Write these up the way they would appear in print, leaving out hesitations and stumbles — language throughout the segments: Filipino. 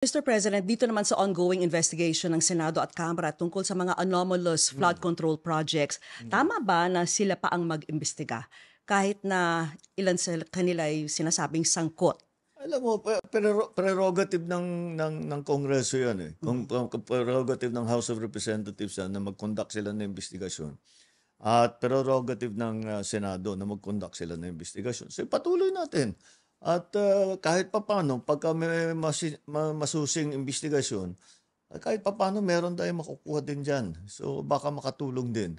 Mr. President, dito naman sa ongoing investigation ng Senado at Kamara tungkol sa mga anomalous flood control projects, tama ba na sila pa ang mag-imbestiga kahit na ilan sa kanila ay sinasabing sangkot? Alam mo, prerogative ng Kongreso 'yan eh. Prerogative ng House of Representatives yan na mag-conduct sila ng investigasyon. At prerogative ng Senado na mag-conduct sila ng investigasyon. So patuloy natin. At kahit papaano, pagka may masusing investigasyon, kahit papaano meron tayong makukuha din dyan. So baka makatulong din.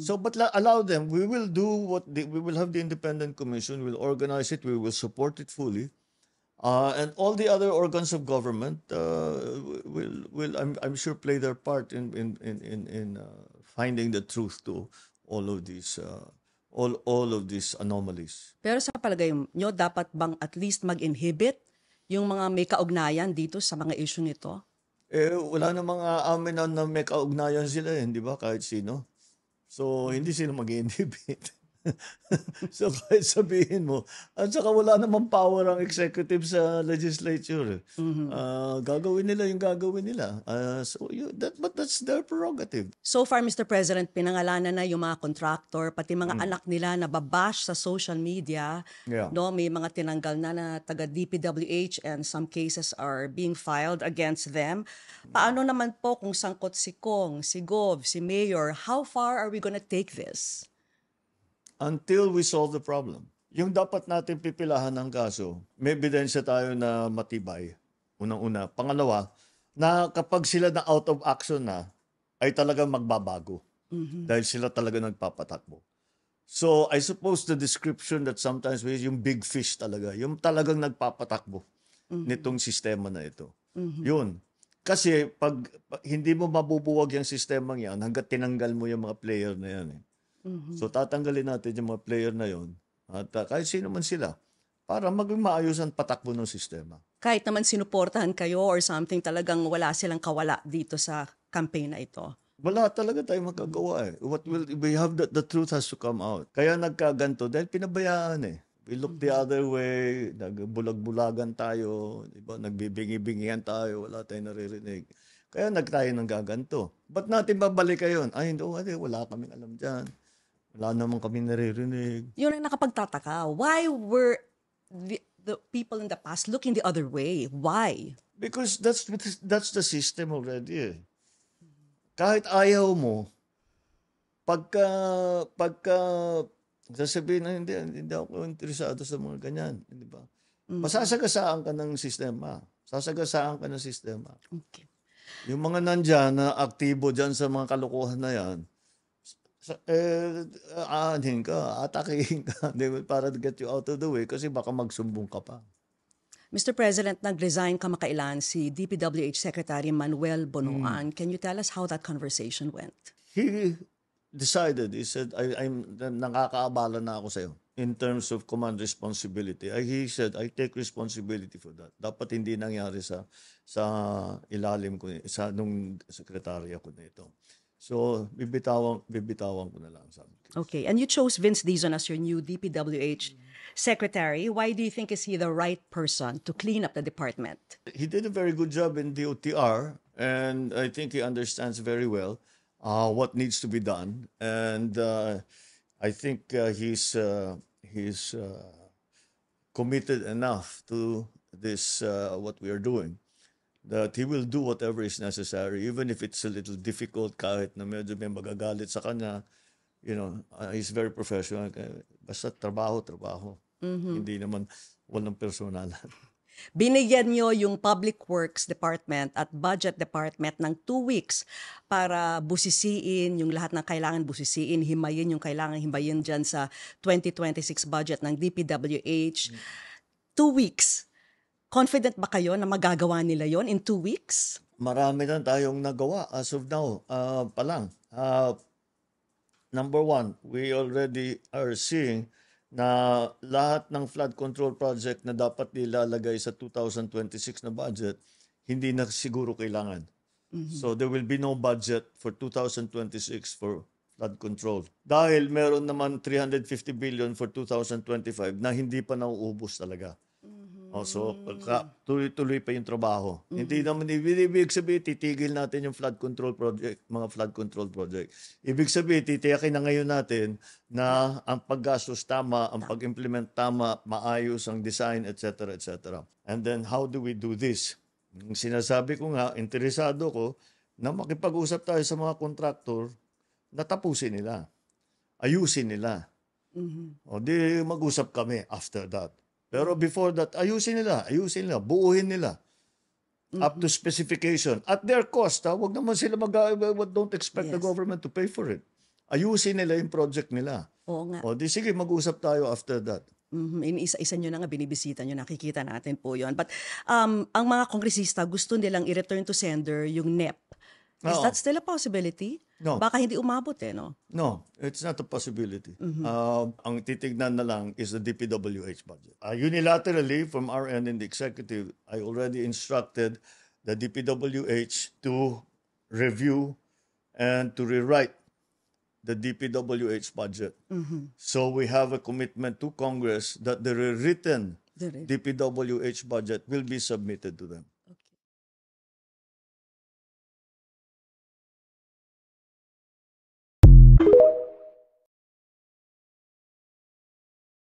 So but allow them. We will do we will have the independent commission. We'll organize it. We will support it fully. And all the other organs of government will I'm sure play their part in finding the truth to all of these all of these anomalies. Pero sa palagay nyo, dapat bang at least mag-inhibit yung mga may kaugnayan dito sa mga issue nito? Wala na mga amin na may kaugnayan sila di ba? Kahit sino. So, hindi sila mag-inhibit. So, kahit sabihin mo, at saka wala namang power ang executive sa legislature. Gagawin nila yung gagawin nila. But that's their prerogative. So far, Mr. President, pinangalanan na yung mga contractor, pati mga anak nila na babash sa social media. Yeah. No, may mga tinanggal na taga DPWH and some cases are being filed against them. Paano naman po kung sangkot si Kong, si Gov, si Mayor? How far are we gonna take this? Until we solve the problem. Yung dapat natin pipilahan ng kaso, may ebidensya tayo na matibay. Unang-una. Pangalawa, na kapag sila na out of action na, ay talagang magbabago. Dahil sila talaga nagpapatakbo. So, I suppose the description that sometimes we use, yung big fish talaga, yung talagang nagpapatakbo nitong sistema na ito. Yun. Kasi pag hindi mo mabubuwag yung sistema yan, hanggat tinanggal mo yung mga player na yan So tatanggalin natin yung mga player na yon at kahit sino man sila para maging maayos ang patakbo ng sistema. Kahit naman sinuportahan kayo or something, talagang wala silang kawala dito sa campaign na ito. Wala talaga tayong magagawa we have the truth has to come out. Kaya nagkaganto dahil pinabayaan We look the other way, nagbulag-bulagan tayo, diba? Nagbibingi-bingihan tayo, wala tayong naririnig. Kaya nagtayo ng gaganto. Ba't natin babalik kayo? Ay, hindi, wala kaming alam dyan. Wala naman kami naririnig. Yun ang nakapagtataka. Why were the people in the past looking the other way? Why? Because that's the system already Kahit ayaw mo, pagka sasabihin na hindi ako interesado sa mga ganyan, di ba? Masasagasaan ka ng sistema. Sasagasaan ka ng sistema. Okay. Yung mga nandyan na aktibo dyan sa mga kalokohan na yan, aanhin ka, atakihin ka para to get you out of the way kasi baka magsumbong ka pa. Mr. President, nag-resign kamakailan si DPWH Secretary Manuel Bonoan. Can you tell us how that conversation went? He decided, he said, I'm nakakaabala na ako sa'yo in terms of command responsibility. He said, I take responsibility for that. Dapat hindi nangyari sa ilalim ko, nung sekretarya ko na ito. So, bibitawan ko na lang sabi ko. Okay, and you chose Vince Dizon as your new DPWH Secretary. Why do you think is he the right person to clean up the department? He did a very good job in DOTR, and I think he understands very well what needs to be done. And I think he's committed enough to this what we are doing that he will do whatever is necessary, even if it's a little difficult, kahit na medyo may magagalit sa kanya. He's very professional. Basta trabaho. Hindi naman walang personalan. Binigyan nyo yung Public Works Department at Budget Department ng 2 weeks para busisiin yung lahat ng kailangan busisiin, himayin yung kailangan himayin dyan sa 2026 budget ng DPWH. 2 weeks. Confident ba kayo na magagawa nila yon in 2 weeks? Marami na tayong nagawa as of now pa lang. Number one, we already are seeing na lahat ng flood control project na dapat nilalagay sa 2026 na budget, hindi na siguro kailangan. So there will be no budget for 2026 for flood control. Dahil meron naman 350 billion for 2025 na hindi pa nauubos talaga. So, tuloy-tuloy pa yung trabaho. Hindi naman ibig sabihin titigil natin yung flood control project, mga flood control project. Ibig sabihin titiyakin na ngayon natin na ang paggastos tama, ang pag-implement tama, maayos ang design, etc., etc. And then how do we do this? Yung sinasabi ko nga, interesado ko na makipag-usap tayo sa mga contractor na tapusin nila. Ayusin nila. O di mag-usap kami after that. Pero before that, ayusin nila, buuhin nila. Up to specification. At their cost, wag naman sila don't expect the government to pay for it. Ayusin nila yung project nila. Oo nga. O di sige, mag-usap tayo after that. Iniisa-isa nyo na nga, binibisita nyo, nakikita natin po yon. But ang mga kongresista gusto nilang i-return to sender yung NEP. Is that still a possibility? No. Baka hindi umabot no? No, it's not a possibility. Ang titignan na lang is the DPWH budget. Unilaterally, from our end in the executive, I already instructed the DPWH to review and to rewrite the DPWH budget. So we have a commitment to Congress that the rewritten DPWH budget will be submitted to them.